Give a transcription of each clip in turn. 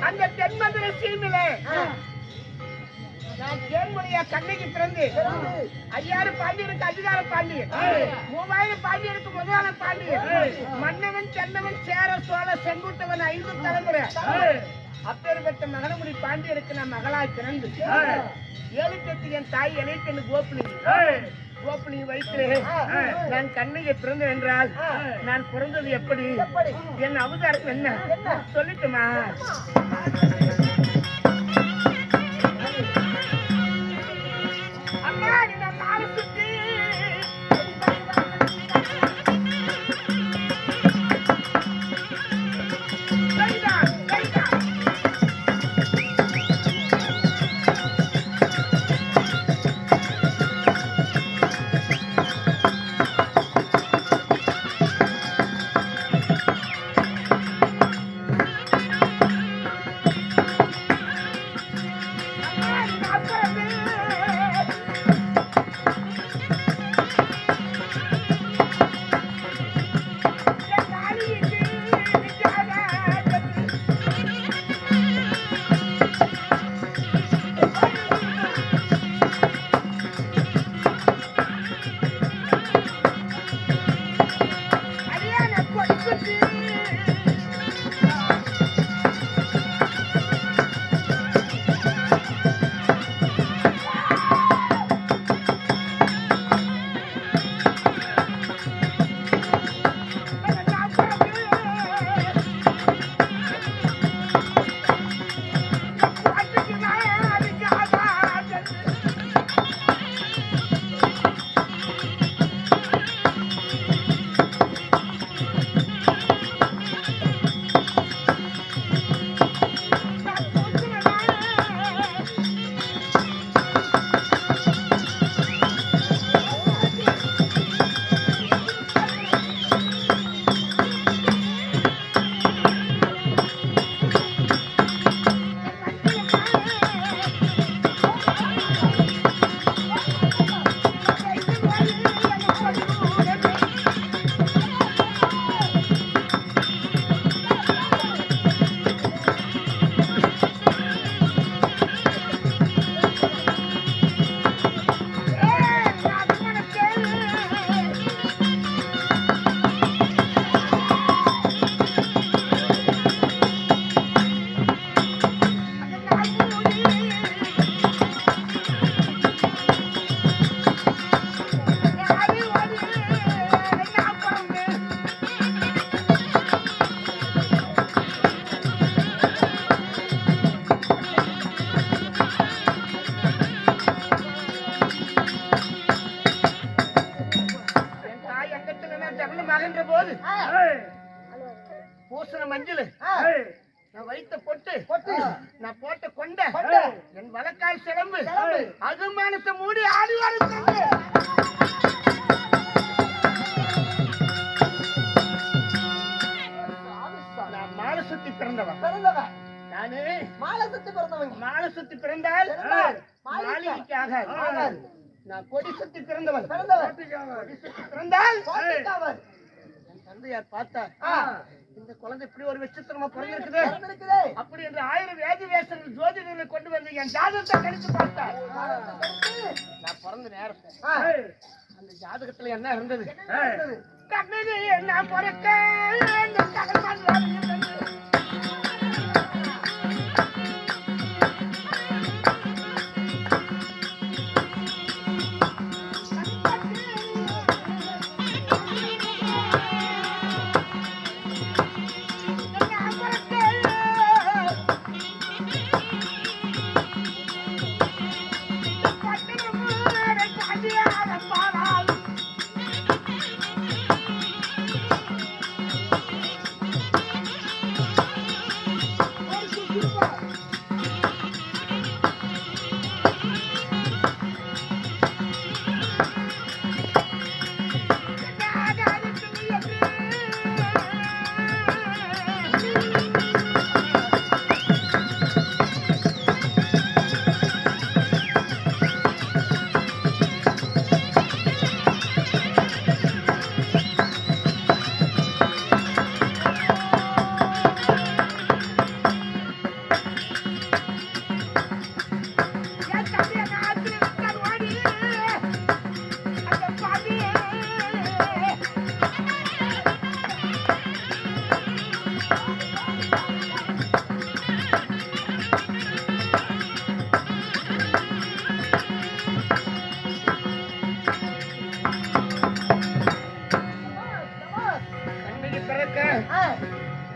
அந்த தென்மதுரை சீமையில தேன்மொழியா கண்ணைக்கு பிறந்து 5000 பாண்டியனுக்கு அதிகார பாண்டியன், 3000 பாண்டியனுக்கு முதலான பாண்டியன், மன்னவன் தென்னவன் சேர சோழ செங்குட்டவன் 5 தலைமுறை அப்பேற்பட்ட மகனமுடி பாண்டியனுக்கு நான் மகளாய் பிறந்து 7 பெற்று என் தாய் இளையப்பெண்ணு கோப்பினி வயிற்று நான் கண்ணையை பிறந்தேன் என்றால் நான் பிறந்தது எப்படி, என் அவதாரம் என்ன சொல்லிட்டுமா? பூசண மஞ்சள் நான் வைத்த பொட்டு நான் போட்ட கொண்ட என் வழக்கால் சிலம்பு அது மனசை மூடி ஆடி வரும். நான் மாலை சுத்தி பிறந்தவன் நானு மாலை சுத்தி பிறந்தால் மாளிகைக்கு ஆகாது. நான் கொடி சுத்தி பிறந்தவன் கொடி சுத்தி பிறந்தால் தந்தையார் பார்த்தா இந்த குழந்தை இப்படி ஒரு விசித்திரமா பிறந்திருக்குது அப்படி என்று 1000 வேதி வேஷங்கள் ஜோதிடர்களை கொண்டு வந்து என் ஜாதகத்தை கணித்து பார்த்தார். நான் பிறந்த நேரம் அந்த ஜாதகத்துல என்ன இருந்தது? கண்ணகி என்ன பிறக்க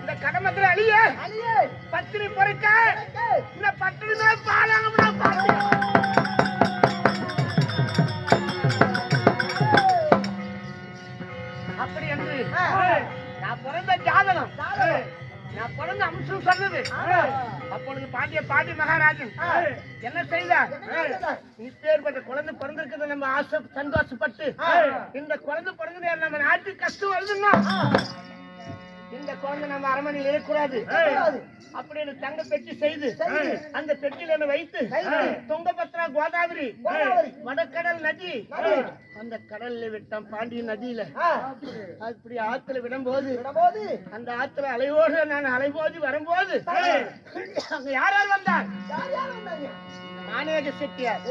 இந்த கடமத்துல அழிய பத்திரி பொறுக்க இந்த பத்திரி மேல் பாலாங்க பாட்டு அப்படி என்று நான் பிறந்த ஜாதகம் நான் பிறந்த அம்சம் சொன்னது. அப்பொழுது பாண்டி மகாராஜன் என்ன செய்தார்? இப்பேற்பட்ட குழந்தை பிறந்திருக்கிறது நம்ம ஆசை சந்தோஷப்பட்டு இந்த குழந்தை பிறந்தது நம்ம நாட்டுக்கு கஷ்டம் வருதுன்னா இந்த குழந்தை நம்ம அரண்மனையில் இருக்கக்கூடாது அப்படின்னு தங்க பெட்டி செய்து அந்த பெட்டியில என்ன வைத்து துங்கபத்ரா கோதாவரி வடக்கடல் நதி அந்த கடல்ல விட்டான் பாண்டிய நதியில. அப்படி ஆத்துல விடும்போது அந்த ஆத்துல அலைவோடு நான் அலைபோது வரும்போது அங்க யார் யார் வந்தார்? மானேக செட்டியார்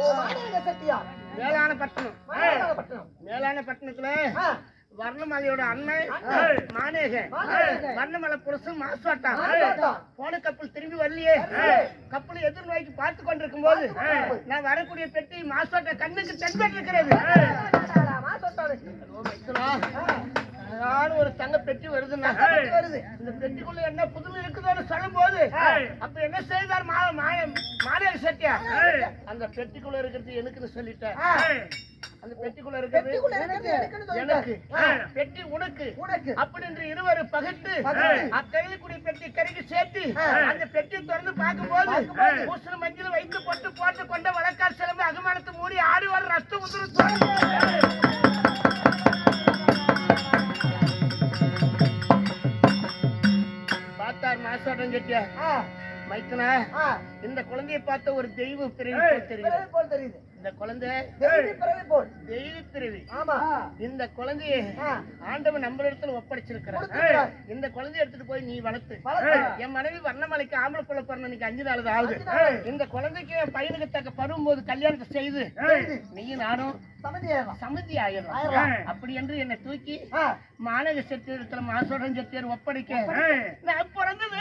மேலான பட்டணத்துல வர்ணமலையோட அண்ணன் மானேகன் வர்ணமலை புருஷன் மாசுவாட்டான் போன கப்பல் திரும்பி வரலையே. கப்பல் எதிர் நோய்க்கு பார்த்து கொண்டிருக்கும் போது நான் வரக்கூடிய பெட்டி மாசுவாட்ட கண்ணுக்கு தென்பட்டு இருக்கிறது. ஒரு தங்க பெட்டி வருதுன்னா இந்த பெட்டிக்குள்ள என்ன புதுமை இருக்குதோன்னு சொல்லும் போது அப்ப என்ன செய்தார் மானேக செட்டியார்? அந்த பெட்டிக்குள்ள இருக்கிறது எனக்குன்னு சொல்லிட்டேன். அந்த பெட்டிக்குள்ள இருக்கிறது எனக்கு, பெட்டி உனக்கு அப்படின்னு இருவரு பகிர்ந்து அக்கரையிலுக்குரிய பெட்டி கரைக்கு சேர்த்து அந்த பெட்டியை திறந்து பார்க்கும்போது பூசண மஞ்சள் வைத்து போட்டு கொண்ட வழக்கார் சிலம்பு அகமானத்தை மூடி ஆடி வர ரத்தம் உதிர்த்து பார்த்தார் மாசோட்டம் செட்டியா. மைக்கனா இந்த குழந்தையை பார்த்த ஒரு தெய்வ பிறவி போல் தெரியுது. இந்த குழந்தை தெய்வ பிறவி. இந்த குழந்தையை ஆண்டவன் நம்ம இடத்துல ஒப்படைச்சிருக்கிறார். இந்த குழந்தைய எடுத்துட்டு போய் நீ வளர்த்து. என் மனைவி வர்ணமலைக்கு ஆம்பளை பிள்ளை பிறந்த இன்னைக்கு 5 நாள் ஆகுது. இந்த குழந்தைக்கு என் பையனுக்கு தக்க பருவம் போது கல்யாணத்தை செய்து நீயும் நானும் சமதி ஆயிரும். அப்படி என்று என்னை தூக்கி மாநக செட்டியத்துல மாசோடன் செட்டியார் ஒப்படைக்க நான் பிறந்தது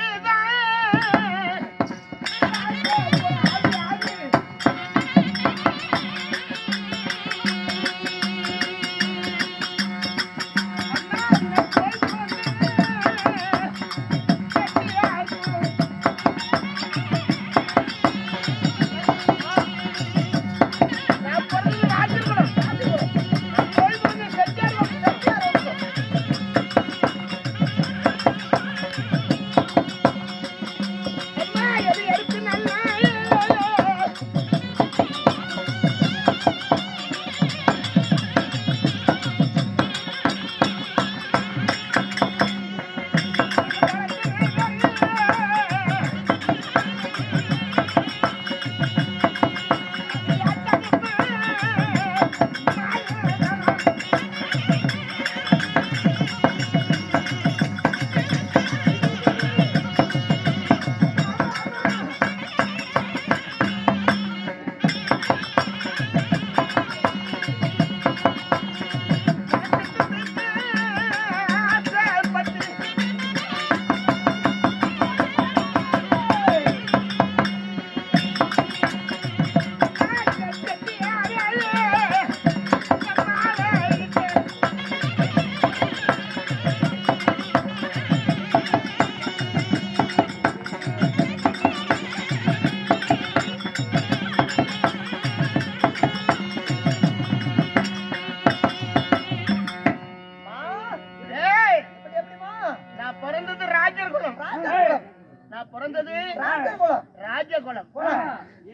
ராஜகுலம்.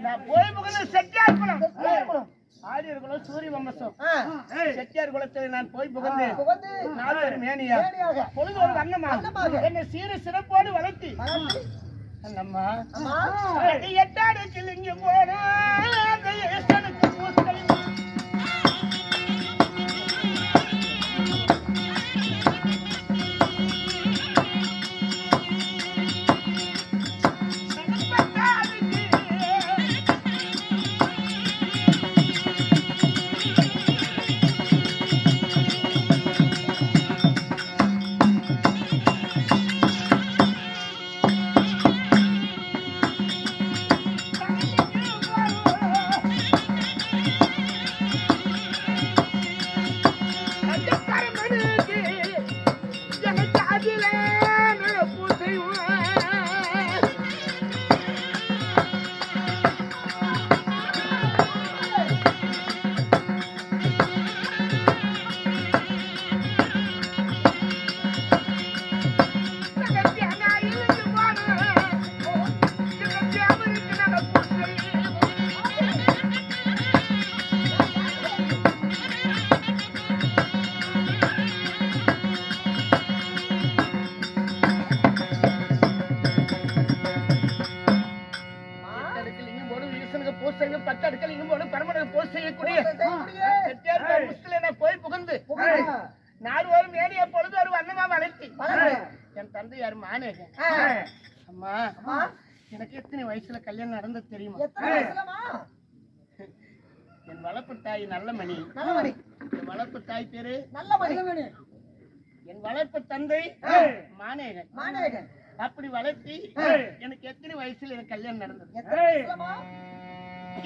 நான் போய் முகந்து செட்டியார் குலம் ஆரியர் குலம் சூரிய வம்சம். செட்டியார் குலத்தில் நான் போய் புகுந்து 4 மேனியா பொழுது ஒரு வண்ணமாக என்னை சீர சிறப்போடு வளர்த்தி அண்ணம்மா 8 அடிச்சில் இங்கே போன பூசை செய்யக்கூடிய செட்டியார் வம்சத்துல நான் போய் புகுந்து நாடு ஒரு மேடிய பொழுது ஒரு வண்ணமா வளர்த்தி என் தந்தையார் மானேகன். அம்மா எனக்கு எத்தனை வயசுல கல்யாணம் நடந்தது தெரியுமா? என் வளர்ப்பு தாய் நல்லமணி. என் வளர்ப்பு தாய் பேரு நல்லமணி. என் வளர்ப்பு தந்தை மானேகன். அப்படி வளர்த்தி எனக்கு எத்தனை வயசுல எனக்கு கல்யாணம் நடந்தது?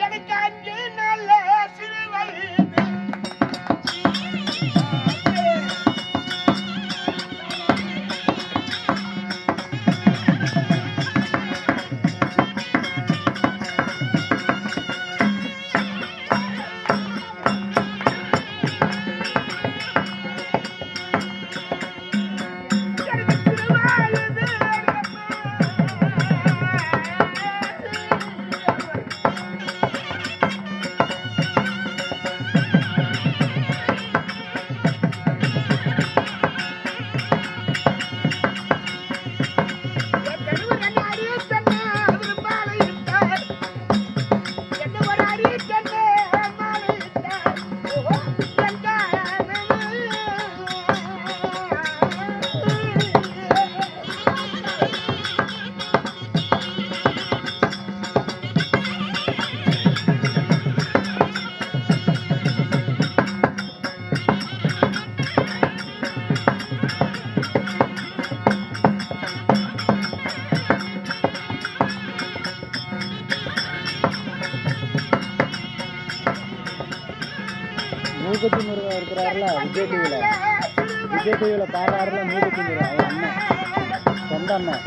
எனக்கு 5 நல்ல சிறு வயது. மூக்குத்தி முருகா இருக்கிறாருல விஜய் டிவியில பாடுறாருல மூக்குத்தி முருகா அவர் அண்ணன் சொந்த அண்ணன்.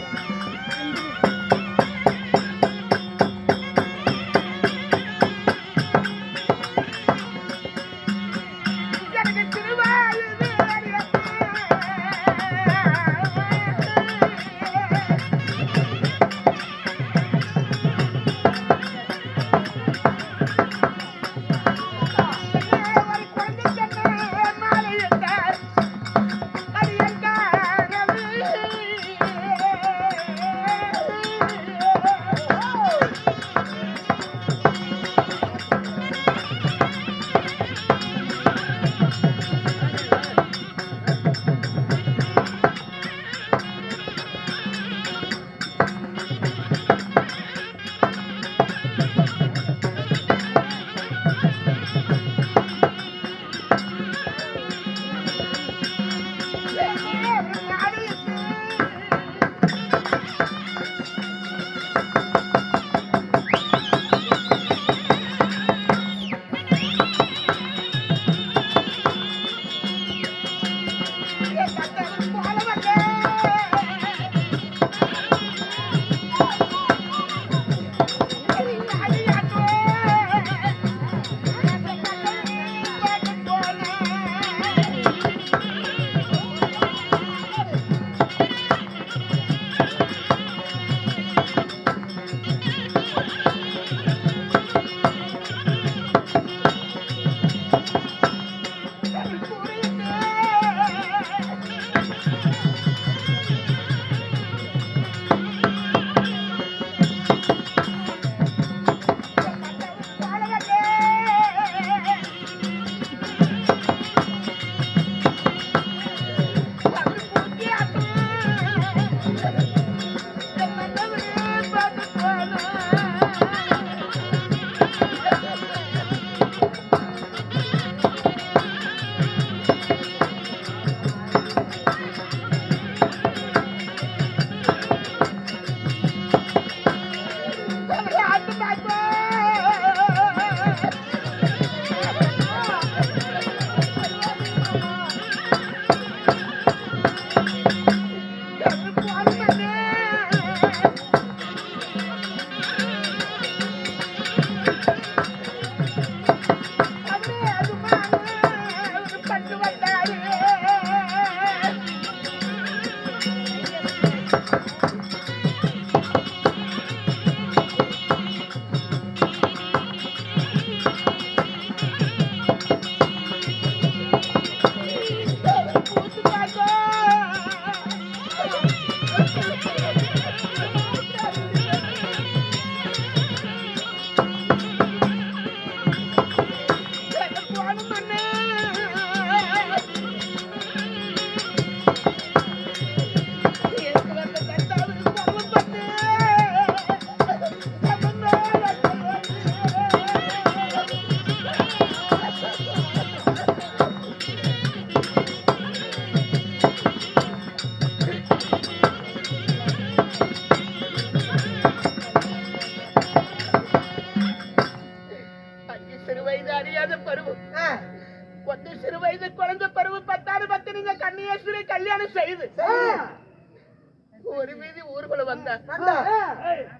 திருவீதி ஊர்வலம் வந்த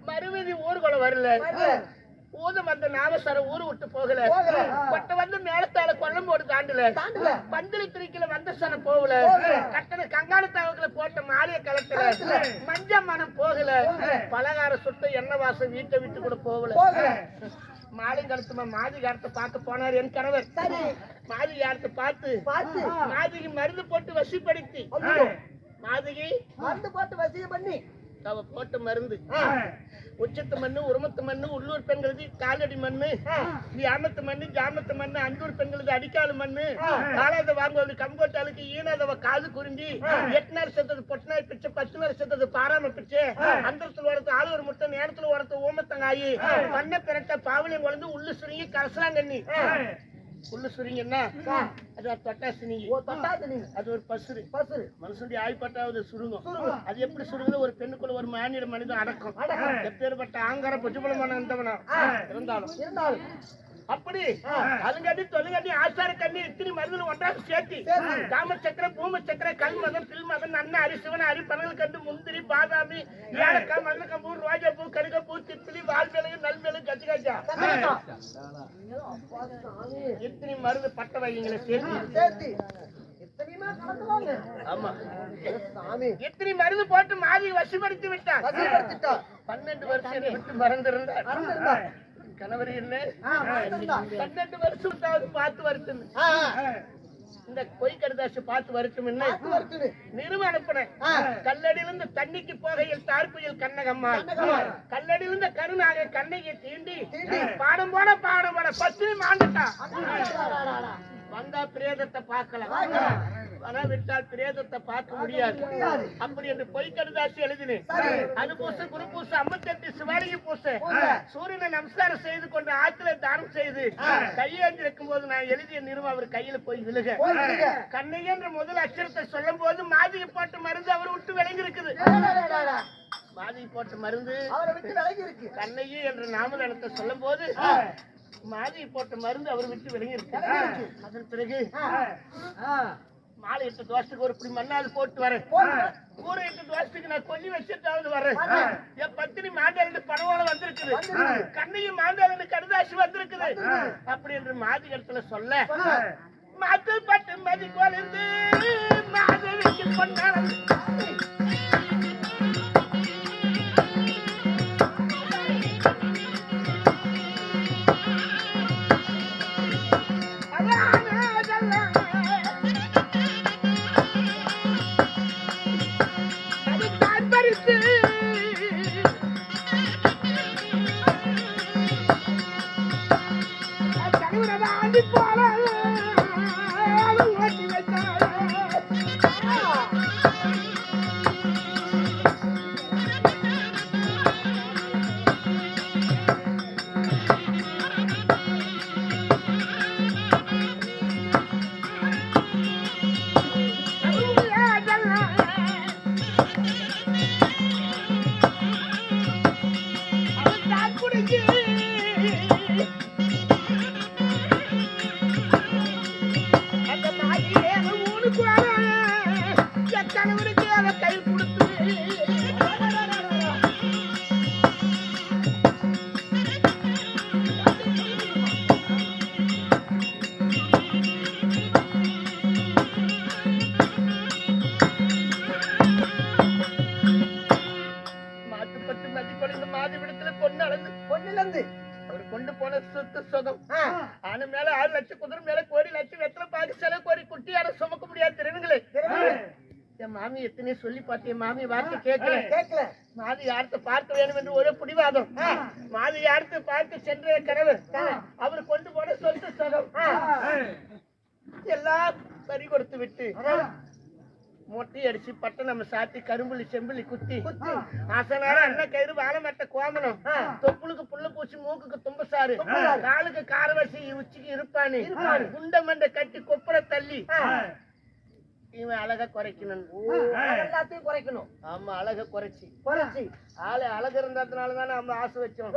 மறுவீதி ஊர்வலம் வரல ஊதம் வந்த நாமசாரம் ஊரு விட்டு போகல கொட்ட வந்து மேலத்தால கொல்லம் போட்டு தாண்டல பந்தலி திரிக்கல வந்த சனம் போகல கட்டண கங்காண தாவத்துல போட்ட மாலைய கலட்டல மஞ்ச மனம் போகல பலகார சுட்ட எண்ணெய் வாசம் வீட்டை விட்டு கூட போகல மாலை கழுத்துமா மாதி காலத்தை பார்க்க போனார் என் கணவர் மாதி காலத்தை பார்த்து மாதிகி மருந்து போட்டு வசிப்படுத்தி மாதிகி மருந்து போட்டு வசியம் பண்ணி அவ போட்ட மருந்து உச்சத்து மண்ணு உருமத்து மண்ணு உள்ளூர் பெண்களுக்கு காலடி மண்ணு யாமத்து மண்ணு ஜாமத்து மண்ணு அந்தூர் பெண்களுக்கு அடிக்காலு மண்ணு காலாத வாங்குவது கம்போட்டாளுக்கு ஈனாதவ காது குறிஞ்சி 8 நாள் செத்தது பொட்டினாய் பிச்சை 10 நாள் செத்தது பாராம பிச்சை அந்தரத்துல வரத்து ஆளுவர் முட்டை நேரத்துல வரத்து ஊமத்தங்காயி பண்ண பிறட்ட பாவலியம் வளர்ந்து உள்ளு சுருங்கி கரசலாங்கண்ணி உள்ளு சுருங்கன்னா அது தொட்டாசினி அது ஒரு பசுரு மனுஷனுடைய ஆய்ப்பட்டாவது சுருங்கும் அது எப்படி சுருங்குது ஒரு பெண்ணுக்குள்ள ஒரு மாநில மனிதன் அடக்கம் எப்பேற்பட்ட ஆங்கார புஜபலமான இருந்தவனா இருந்தாலும் அப்படி அதுங்கடி தொழுங்கடி ஆச்சார கண்ணி இத்தனை மருந்துல ஒன்றாக சேர்த்தி காம சக்கர பூம சக்கர கல் மதம் பில் மதம் அண்ணா அரி சிவன அரி பனல் கண்டு முந்திரி பாதாமி ஏலக்காய் மதுரக்கம்பூ ரோஜா பூ கடுகப்பூ திப்பிலி வால்வேலு நல்வேலு கச்சி காய்ச்சா இத்தனை மருந்து பட்ட வைங்களை சேர்த்தி இத்தனை மருந்து போட்டு மாதிரி வசிப்படுத்தி விட்டார் 12 வருஷம் விட்டு மறந்திருந்தார் கணவர் என்ன 12 வருஷம் பார்த்து வருஷம் இந்த பொய் கடுதாசு பார்த்து வருஷம் என்ன நிறுவ அனுப்பினேன் கல்லடியிலிருந்து தண்ணிக்கு போகையில் தார்புயல் கண்ணகம்மா கல்லடியிலிருந்த கருணாக கண்ணகை தீண்டி பாடம் போட 10 மாண்டுட்டா வந்தா பிரேதத்தை பார்க்கலாம் வரவிட்டால் பிரேதத்தை பார்க்க முடியாது அப்படி என்று பொய் கடுதாசி எழுதினேன் அது பூச குரு பூச 58 சிவாலிகை பூச சூரியனை நமஸ்காரம் செய்து கொண்டு ஆற்றில தானம் செய்து கையேந்தி இருக்கும் போது நான் எழுதிய நிறுவனம் அவர் கையில போய் விழுக கண்ணகி என்ற முதல் அச்சரத்தை சொல்லும் போது மாதிரி போட்டு மருந்து அவர் விட்டு விளங்கி இருக்குது மாதிரி போட்டு மருந்து கண்ணகி என்ற நாமதனத்தை சொல்லும் போது மாதிரி போட்ட மருந்து அவர் விட்டு விளங்கி இருக்கு அதன் பிறகு மாலை 8 தோசத்துக்கு ஒரு இப்படி மண்ணாவது போட்டு வரேன் கூரை 8 தோசத்துக்கு நான் கொல்லி வச்சுட்டாவது வரேன் என் பத்தினி மாந்தாளு பணவோட வந்திருக்குது கண்ணையும் மாந்தாளு கடுதாசி வந்திருக்குது அப்படி என்று மாதி இடத்துல சொல்ல மாத்து பட்டு மதி கொலைந்து மாதவிக்கு கொண்டாட அவர் கொண்டு போன சொத்து சுகம் ஆன மேல 6 லட்சம் குதிரை மேல 1 கோடி லட்சம் வெத்தலை பாக்கு செலவு கோரி குட்டியார சுமக்க முடியாது தெரியுங்களே என் மாமி எத்தனை சொல்லி பார்த்தேன் மாமி வார்த்தை கேட்கல மாதி யார்த்த பார்க்க வேண்டும் என்று ஒரே பிடிவாதம் மாதி யார்த்த பார்க்க சென்ற கனவு அவர் கொண்டு போன சொத்து சுகம் எல்லாம் பறி கொடுத்து விட்டு மொட்டை அடிச்சு பட்டை நம்ம சாத்தி கரும்புள்ளி செம்புள்ளி குத்தி ஆசனார அண்ணன் கயிறு வாழமட்ட கோமனம் தொப்புளுக்கு புள்ள பூச்சி மூக்குக்கு தும்பசாரு காலுக்கு காரவசி உச்சிக்கு இருப்பானு குண்ட மண்டை கட்டி கொப்புற தள்ளி இவன் அழகை குறைக்கணும். எல்லாத்தையும் குறைக்கணும். ஆமா, அழகை குறைச்சி ஆளு அழகு இருந்ததுனாலதான் நம்ம ஆசை வச்சோம்.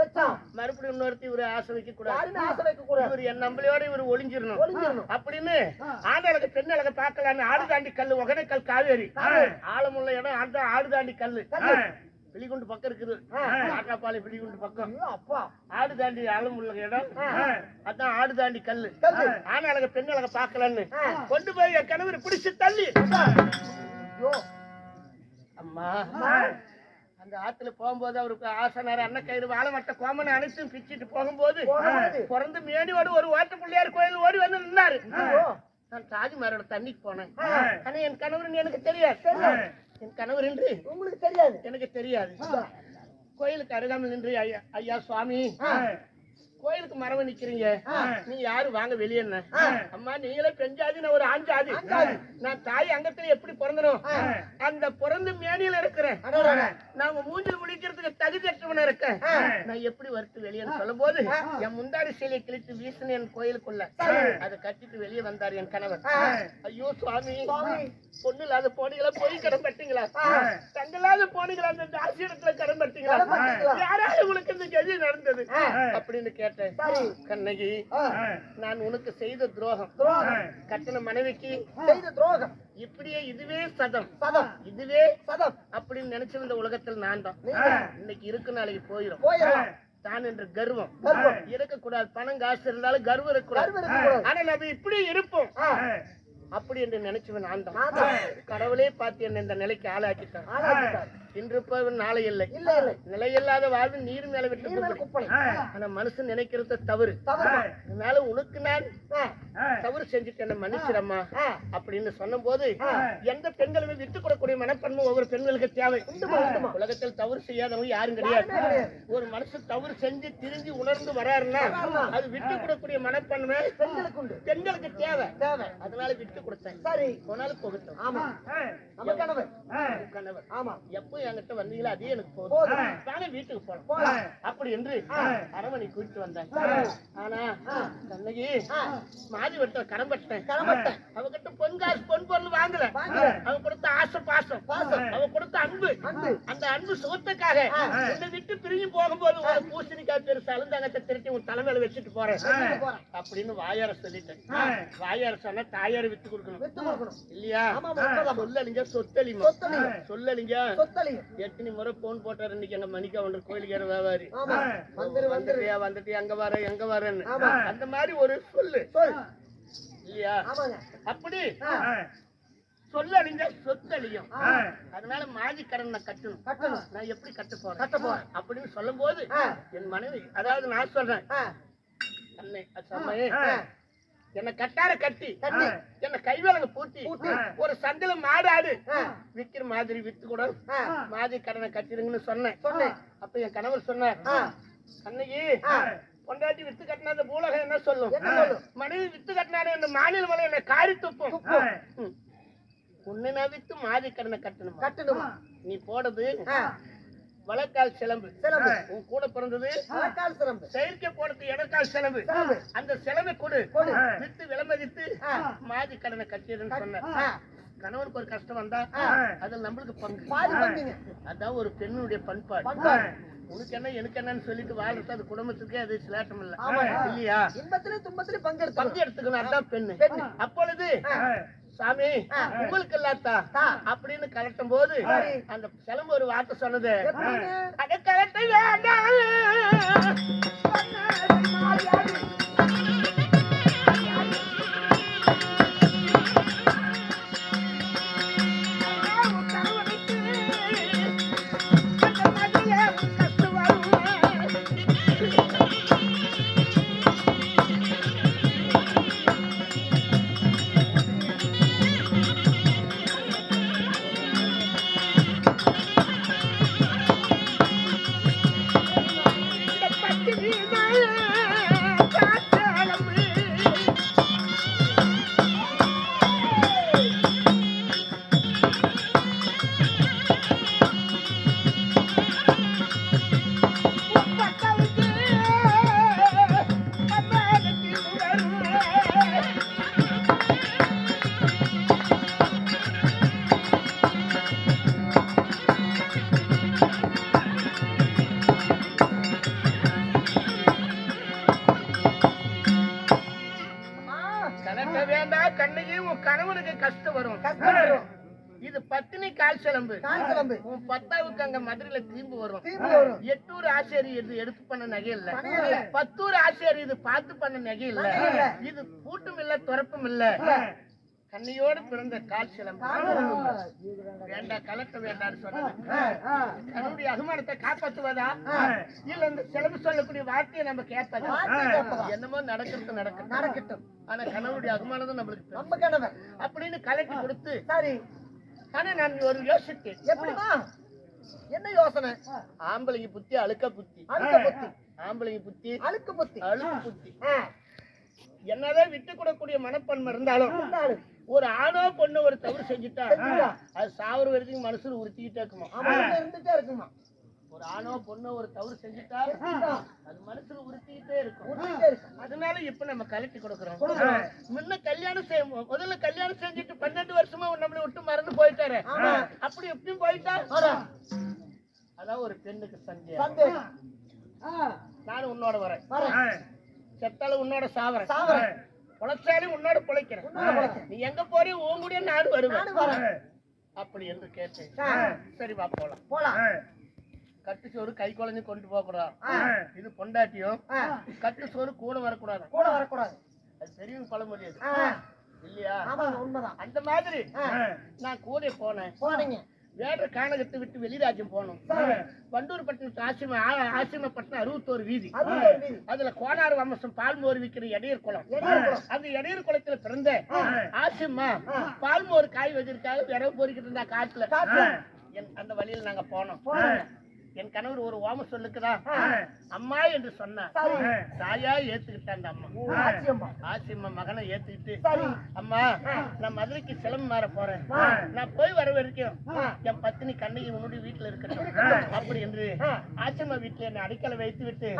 மறுபடியும் இன்னொருத்தி இவரு ஆசை வைக்க கூடாது. ஆசை வைக்க கூடாது. இவரு என் நம்மளையோட இவரு ஒளிஞ்சிடணும் அப்படின்னு ஆண் அழகு பெண் அழகை பார்க்கலான்னு ஆடு தாண்டி கல்லு ஒகனைக்கல் காவேரி ஆழமுள்ள இடம் அந்த ஆடு தாண்டி கல்லு பிலிகுண்டு பக்கம் இருக்குது. காட்டாப்பாளைய பிலிகுண்டு பக்கம் அப்பா ஆடு தாண்டி ஆழமுள்ள இடம் அதான் ஆடு தாண்டி கல்லு. ஆண் அழக பெண் அழக பாக்கலன்னு கொண்டு போய் என் கணவர் பிடிச்சு தள்ளி அம்மா அந்த ஆத்துல போகும்போது அவருக்கு ஆசனார் அண்ணன் கயிறு வாழை மட்ட கோமனை அனைத்தும் பிச்சுட்டு போகும்போது பிறந்து மேடியோடு ஒரு ஓட்ட பிள்ளையார் கோயில் ஓடி வந்து நின்னாரு. நான் தாஜ்மஹாலோட தண்ணிக்கு போனேன். ஆனா என் கணவர் எனக்கு தெரியாது. என் கணவர் என்று உங்களுக்கு தெரியாது. எனக்கு தெரியாது. கோயிலுக்கு அருகாமல் நின்று ஐயா சுவாமி கோயிலுக்கு மரவ நிக்கிறீங்க, நீங்க யாரு வாங்க வெளியே. அம்மா நீங்களே பெஞ்சாதி, நான் ஒரு ஆஞ்சாதி. நான் தாய் அங்கத்துல எப்படி பிறந்தனும் அந்த பிறந்து மேனியில இருக்கிறேன். நான் மூஞ்சில் முடிக்கிறதுக்கு தகுதியற்றவன இருக்கேன். நான் எப்படி வருத்து வெளியேன்னு சொல்லும் போது என் முந்தாடி சேலையை கிழித்து வீசின என் கோயிலுக்குள்ள அதை கட்டிட்டு வெளியே வந்தார் என் கணவர். ஐயோ சுவாமி, பொண்ணு இல்லாத போனீங்களா, போய் கடன் பட்டீங்களா, தங்களாத போனீங்களா, அந்த ஜாஸ்தி இடத்துல கடன் பட்டீங்களா, யாராவது உங்களுக்கு இந்த கதி நடந்தது அப்படின்னு கேட்டேன். கண்ணகி, நான் உனக்கு செய்த துரோகம், கட்டண மனைவிக்கு செய்த துரோகம் இப்படியே இதுவே சதம் இதுவே சதம் அப்படின்னு நினைச்சு இந்த உலகத்தில் நான் தான். இன்னைக்கு இருக்கு, நாளைக்கு போயிடும். தான் என்ற கர்வம் இருக்கக்கூடாது. பணம் காசு இருந்தாலும் கர்வம் இருக்கக்கூடாது. ஆனா நம்ம இப்படி இருப்போம் அப்படி என்று நினைச்சவன் நான் தான். கடவுளே பார்த்து என்ன இந்த நிலைக்கு ஆளாக்கிட்டான். இன்று நாளை இல்லை, நிலையில்லாத வாழ்வு நீர் மேல விட்டு. ஆனா மனுஷன் நினைக்கிறது தவறு. அதனால உனக்கு நான் தவறு செஞ்சுட்டு என்ன மன்னிச்சிடம்மா அப்படின்னு சொன்ன போது எந்த பெண்களுமே விட்டு கொடுக்கக்கூடிய மனப்பன்மை ஒவ்வொரு பெண்களுக்கு தேவை. உலகத்தில் தவறு செய்யாதவங்க யாரும் கிடையாது. ஒரு மனுஷன் தவறு செஞ்சு திரும்பி உணர்ந்து வராருன்னா அது விட்டு கொடுக்கக்கூடிய மனப்பன்மை பெண்களுக்கு தேவை. அதனால விட்டு கொடுத்தேன். சரி, போனாலும் போகட்டும். ஆமா, கணவர் கணவர் ஆமா, எப்போ என்கிட்ட வந்தீங்களா அதே எனக்கு போதும், நானே வீட்டுக்கு போறேன் அப்படி என்று அரமணி கூட்டிட்டு வந்தேன். ஆனா கண்ணகி மாதி வெட்ட கடம்பட்டேன். அவகிட்ட பொன் காசு பொன் பொருள் வாங்கல. அவ கொடுத்த ஆசை பாசம், அவ கொடுத்த அன்பு, அந்த அன்பு சுகத்துக்காக என்னை விட்டு பிரிஞ்சு போகும்போது ஒரு பூசணிக்காய் பெருசு அழுந்தாங்கத்தை திருட்டி உன் தலைமையில வச்சுட்டு போறேன் அப்படின்னு வாயார சொல்லிட்டேன். வாயார சொன்னா தாயார விட்டு கொடுக்கணும் இல்லையா? சொல்லலிங்க சொத்தலிமா, சொல்லலிங்க எத்தனை முறை போன் போட்டாரு இன்னைக்கு எங்க மணிக்கா ஒன்று கோயிலுக்கு ஏற வியாபாரி வந்துட்டியா வந்துட்டியா அங்க வர எங்க வரேன்னு அந்த மாதிரி ஒரு சொல்லு இல்லையா? அப்படி சொல்லலிங்க சொத்தலியும். அதனால மாஜி கடன் நான் கட்டணும். நான் எப்படி கட்ட போறேன் அப்படின்னு சொல்லும் போது என் மனைவி, அதாவது நான் சொல்றேன் அன்னை அம்மையே என்ன கட்டார கட்டி என்ன கைவேலங்க பூட்டி ஒரு சந்தையில மாடு ஆடு விக்கிற மாதிரி வித்து கூட மாதிரி கடனை கட்டிடுங்கன்னு சொன்னேன். அப்ப என் கணவர் சொன்னார், அன்னைக்கு பொண்டாட்டி வித்து கட்டினா அந்த பூலகம் என்ன சொல்லும், மனைவி வித்து கட்டினாரு இந்த மாநில மலை என்ன காரி துப்பும். உன்னை நான் வித்து மாதிரி கடனை கட்டணுமா? நீ போடுறது வலக்கால் சிலம்பு, உன் கூட பிறந்தது செயற்கை போடுறது இடக்கால் சிலம்பு. அந்த சிலம்பை கொடு, வித்து விளம்பரித்து மாதி கடனை கட்டிடுன்னு சொன்ன. கணவனுக்கு ஒரு கஷ்டம் வந்தா அதில் நம்மளுக்கு பங்கு. அதான் ஒரு பெண்ணுடைய பண்பாடு. உனக்கு என்ன எனக்கு என்னன்னு சொல்லிட்டு வாழ்றது அது குடும்பத்துக்கே அது சிலாட்டம் இல்ல இல்லையா? பங்கு எடுத்துக்கணும், அதுதான் பெண்ணு. அப்பொழுது சாமி உங்களுக்கு இல்லாத்தா அப்படின்னு கலட்டும் போது அந்த சிலம்பு ஒரு வார்த்தை சொன்னது, அதை கலட்ட வேண்டாம் கால் சிலம்பு கால் சிலம்பு. உன் 10க்கு அங்க மதுரையில திரும்பி வரும். திரும்பி வரும். 8 ஆசிரியர் இது எடுத்து பண்ண நகை இல்ல. நகை இல்ல. 10 ஆசிரியர் இது பார்த்து பண்ண நகை இல்ல. நகை இல்ல. இது பூட்டும் இல்ல துறப்பும் இல்ல. கண்ணியோடு பிறந்த கால் சிலம்பு. வேண்டாம் கலட்ட வேண்டாம்னு சொன்னது தன்னுடைய அபிமானத்தை காப்பாற்றுவதா இல்ல இந்த சிலம்பு சொல்லக்கூடிய வார்த்தையை நம்ம கேட்பதா? என்னமோ நடக்கட்டும். ஆனா கணவனுடைய அபிமானம் தான் நம்மளுக்கு நம்ம கணவன் அப்படின்னு கலட்டி கொடுத்து சரி. ஆனா நான் ஒரு யோசித்தேன். எப்படிமா? என்ன யோசனை? ஆம்பளைங்க புத்தி அழுக்க புத்தி. அழுக்க புத்தி. ஆம்பளைங்க புத்தி அழுக்கு புத்தி. அழுக்கு புத்தி. என்னதான் விட்டு கொடுக்கக்கூடிய மனப்பான்மை இருந்தாலும் ஒரு ஆணோ பொண்ணு ஒரு தவறு செஞ்சுட்டா அது சாவர வரைக்கும் மனசுல உறுத்திக்கிட்டே இருக்குமா? இருந்துட்டே இருக்குமா? ஒரு ஆணோ பொண்ணோ ஒரு தவறு செஞ்சுட்டா அது மனசுல உறுத்திக்கிட்டே இருக்கும். அதனால இப்ப நம்ம கலட்டி கொடுக்கறோம். முன்ன கல்யாணம் செய்வோம். முதல்ல கல்யாணம் செஞ்சுட்டு 12 வருஷமா நம்மளை விட்டு மறந்து போயிட்டாரு. அப்படி எப்படியும் போயிட்டா அதான் ஒரு பெண்ணுக்கு சந்தேகம். நானும் உன்னோட வரேன். செத்தாலும் உன்னோட சாவறேன். பொழைச்சாலும் உன்னோட பொழைக்கிறேன். நீ எங்க போறியோ உன் கூட நானும் வருவேன் அப்படி என்று கேட்டேன். சரி வா போலாம். கட்டு சோறு கை குழந்தை கொண்டு போக கூடாது. இது பொண்டாட்டியும் கட்டு சோறு கூட வரக்கூடாது. அது பெரியவங்க பழ முடியாது இல்லையா? அந்த மாதிரி நான் கூட போனேன். வேற கானகத்தை விட்டு வெளிராஜ்யம் போனோம். வண்டூர் பட்டணத்து ஆசிமப்பட்டினம் 61 வீதி. அதுல கோனார் வம்சம் பால்மோர் விற்கிற எடையர் குளம். அந்த எடையர் குளத்துல பிறந்த ஆசிமா பால்மோர் காய் வச்சிருக்காங்க. விரவு பொறிக்கிட்டு இருந்தா காட்டுல. அந்த வழியில நாங்க போனோம். என் கணவர் ஒரு ஓம சொல்லுக்குதா அம்மா என்று சொன்னா தாயா ஏத்துக்கிட்ட அந்த அம்மா ஆசியம்மா மகனை ஏத்துக்கிட்டு அம்மா நான் மதுரைக்கு சிலம்பு மாற போறேன். நான் போய் வர வரைக்கும் என் பத்தினி கண்ணகி உன்னுடைய வீட்டுல இருக்கட்டும் அப்படி என்று ஆசியம்மா வீட்டுல என்னை அடிக்கலை வைத்து விட்டு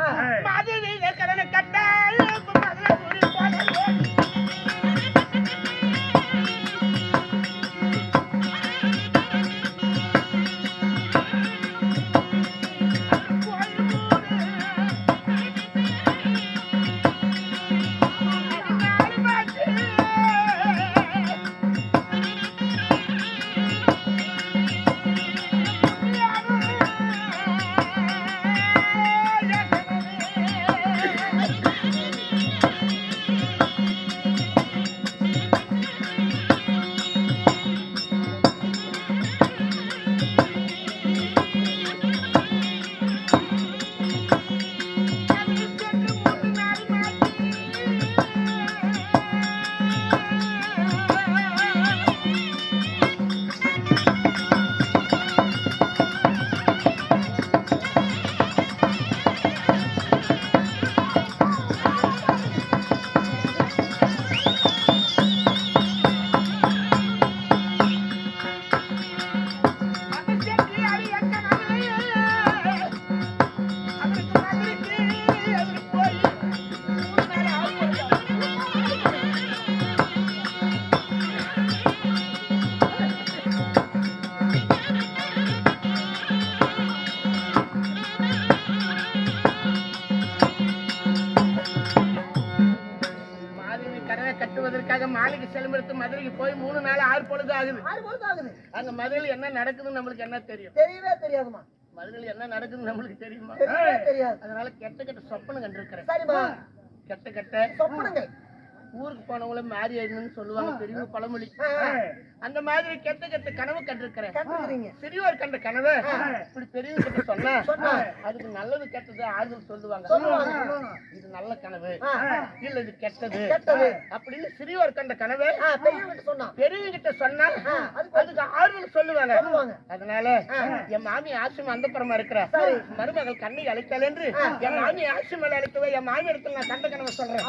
கட்டுவதற்காக மாளிகை செலும்பெடுத்து மதுரைக்கு போய் 3 நாள் 6 பொழுது ஆகுது. அங்க மதுரையில் என்ன நடக்குதுன்னு நம்மளுக்கு என்ன தெரியும்? தெரியவே தெரியாதுமா. மதுரையில் என்ன நடக்குதுன்னு நம்மளுக்கு தெரியுமா? தெரியாது. அதனால கெட்ட சொப்பனம் கண்டிருக்கிறேன். சரிமா. கெட்ட சொப்பனங்கள் ஊருக்கு போனவங்கள மாறி ஆயிடுன்னு சொல்லுவாங்க பெரிய பழமொழி. அந்த மாதிரி கெட்ட கனவு கண்டிருக்கிறேன். சிறியோர் கண்ட கனவு இப்படி பெரியவங்க கிட்ட சொன்னா அதுக்கு நல்லது கெட்டது ஆறுதல் சொல்லுவாங்க. இது நல்ல கனவு இல்ல இது கெட்டது அப்படின்னு சிறியோர் கண்ட கனவு பெரியவங்க கிட்ட சொன்னா அதுக்கு ஆறுதல் சொல்லுவாங்க. அதனால என் மாமி ஆசிமா அந்த புறமா இருக்கிற மருமகள் கண்ணை அழைத்தாள் என்று என் மாமி ஆசிமலை அழைத்தவ என் மாமி இடத்துல நான் கண்ட கனவை சொல்றேன்.